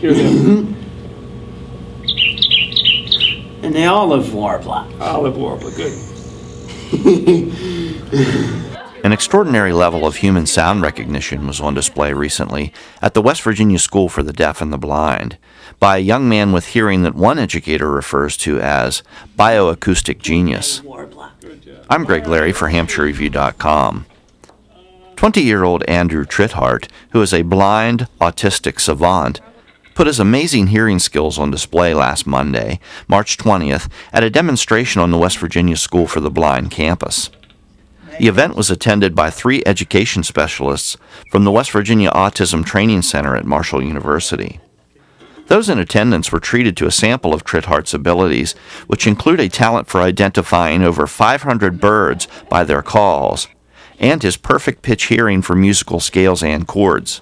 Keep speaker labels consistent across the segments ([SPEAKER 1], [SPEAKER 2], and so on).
[SPEAKER 1] Hear them.
[SPEAKER 2] And the olive warbler.
[SPEAKER 1] Olive warbler, good.
[SPEAKER 3] An extraordinary level of human sound recognition was on display recently at the West Virginia School for the Deaf and the Blind by a young man with hearing that one educator refers to as bioacoustic genius. I'm Greg Larry for HampshireReview.com. 20-year-old Andrew Tritheart, who is a blind, autistic savant, put his amazing hearing skills on display last Monday, March 20th, at a demonstration on the West Virginia School for the Blind campus. The event was attended by 3 education specialists from the West Virginia Autism Training Center at Marshall University. Those in attendance were treated to a sample of Tritheart's abilities, which include a talent for identifying over 500 birds by their calls, and his perfect pitch hearing for musical scales and chords.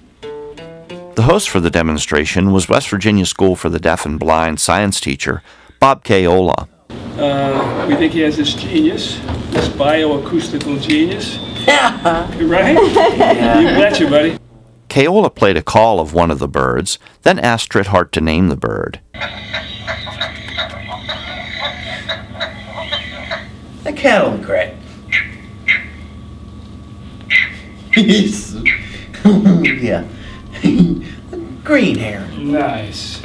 [SPEAKER 3] The host for the demonstration was West Virginia School for the Deaf and Blind science teacher, Bob Caiola.
[SPEAKER 1] We think he has this genius, this bioacoustical genius. Right? You betcha, buddy.
[SPEAKER 3] Caiola played a call of one of the birds, then asked Tritheart to name the bird.
[SPEAKER 2] The cattle crack. Yeah. Green hair.
[SPEAKER 1] Nice.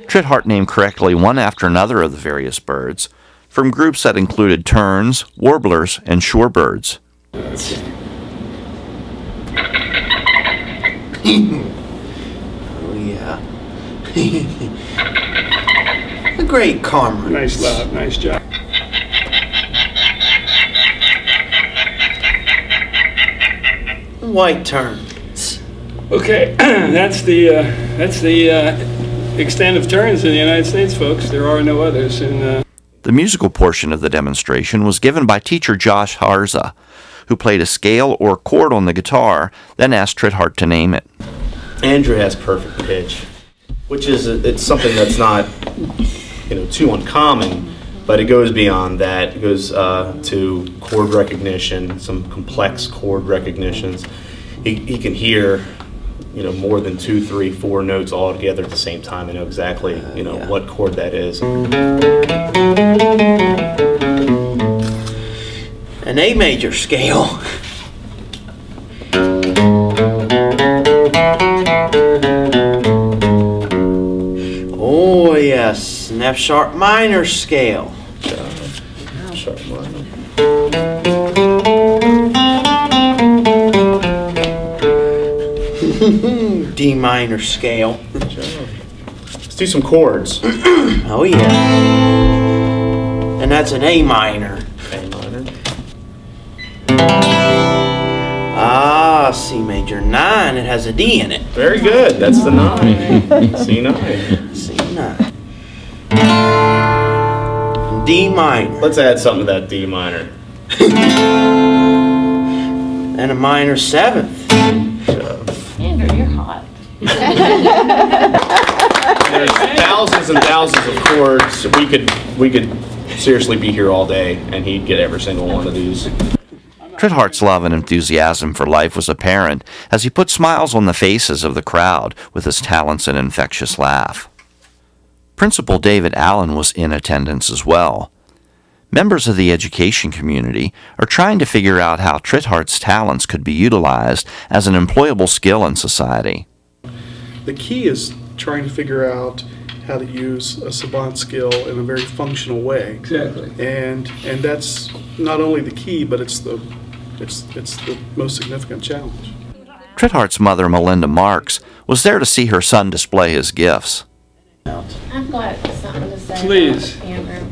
[SPEAKER 3] Tritheart named correctly one after another of the various birds, from groups that included terns, warblers, and shorebirds.
[SPEAKER 2] Oh, yeah. A great karma.
[SPEAKER 1] Nice love, nice job.
[SPEAKER 2] White terns.
[SPEAKER 1] Okay, that's the extent of terns in the United States, folks. There are no others. And
[SPEAKER 3] the musical portion of the demonstration was given by teacher Josh Harza, who played a scale or chord on the guitar, then asked Tritheart to name it.
[SPEAKER 4] Andrew has perfect pitch, which is it's something that's not too uncommon, but it goes beyond that. It goes to chord recognition, some complex chord recognitions. He can hear more than 2, 3, 4 notes all together at the same time and know exactly what chord that is.
[SPEAKER 2] An A major scale. Oh yes, an F sharp minor scale.
[SPEAKER 4] F sharp minor.
[SPEAKER 2] D minor scale.
[SPEAKER 4] Let's do some chords.
[SPEAKER 2] Oh yeah. And that's an A minor.
[SPEAKER 4] A minor.
[SPEAKER 2] Ah, C major 9. It has a D in it.
[SPEAKER 4] Very good. That's the 9. C9.
[SPEAKER 2] C9. D minor.
[SPEAKER 4] Let's add something to that D minor.
[SPEAKER 2] And a minor 7th.
[SPEAKER 5] Andrew, you're hot.
[SPEAKER 4] There's thousands and thousands of chords. We could seriously be here all day, and he'd get every single one of these.
[SPEAKER 3] Tritheart's love and enthusiasm for life was apparent as he put smiles on the faces of the crowd with his talents and infectious laugh. Principal David Allen was in attendance as well. Members of the education community are trying to figure out how Tritheart's talents could be utilized as an employable skill in society.
[SPEAKER 6] The key is trying to figure out how to use a savant skill in a very functional way.
[SPEAKER 1] Exactly.
[SPEAKER 6] And that's not only the key, but it's the most significant challenge.
[SPEAKER 3] Tritheart's mother, Melinda Marks, was there to see her son display his gifts.
[SPEAKER 5] I've got something to say
[SPEAKER 1] Please.
[SPEAKER 5] about Andrew.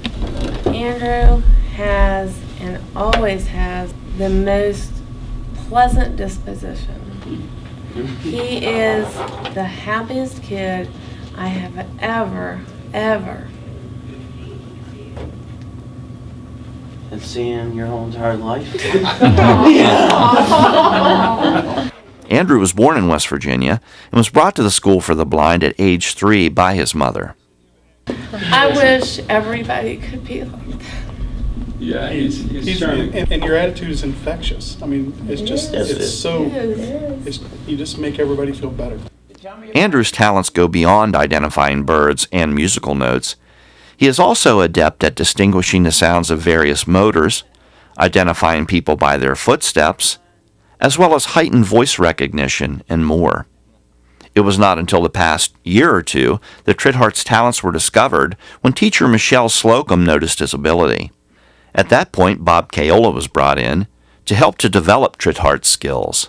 [SPEAKER 5] Andrew has and always has the most pleasant disposition. He is the happiest kid I have ever
[SPEAKER 2] And seeing your whole entire life.
[SPEAKER 3] Andrew was born in West Virginia and was brought to the School for the Blind at age 3 by his mother.
[SPEAKER 5] I wish everybody could be like that.
[SPEAKER 1] Yeah, he's charming.
[SPEAKER 6] And your attitude is infectious. I mean, it's just,
[SPEAKER 2] Yes,
[SPEAKER 6] it's so, you just make everybody feel better.
[SPEAKER 3] Andrew's talents go beyond identifying birds and musical notes. He is also adept at distinguishing the sounds of various motors, identifying people by their footsteps, as well as heightened voice recognition and more. It was not until the past year or two that Tritheart's talents were discovered when teacher Michelle Slocum noticed his ability. At that point, Bob Caola was brought in to help to develop Tritheart's skills.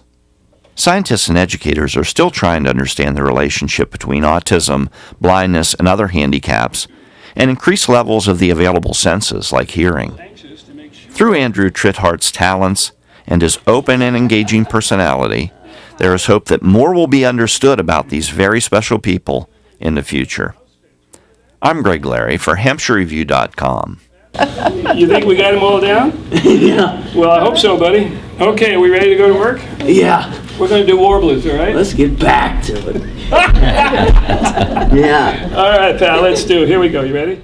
[SPEAKER 3] Scientists and educators are still trying to understand the relationship between autism, blindness, and other handicaps, and increased levels of the available senses like hearing. Through Andrew Tritheart's talents and his open and engaging personality, there is hope that more will be understood about these very special people in the future. I'm Greg Larry for HampshireReview.com.
[SPEAKER 1] You think we got them all down?
[SPEAKER 7] Yeah.
[SPEAKER 1] Well, I hope so, buddy. Okay, are we ready to go to work?
[SPEAKER 7] Yeah.
[SPEAKER 1] We're going to do warblers, all right?
[SPEAKER 7] Let's get back to it. Yeah.
[SPEAKER 1] All right, pal, let's do it. Here we go. You ready?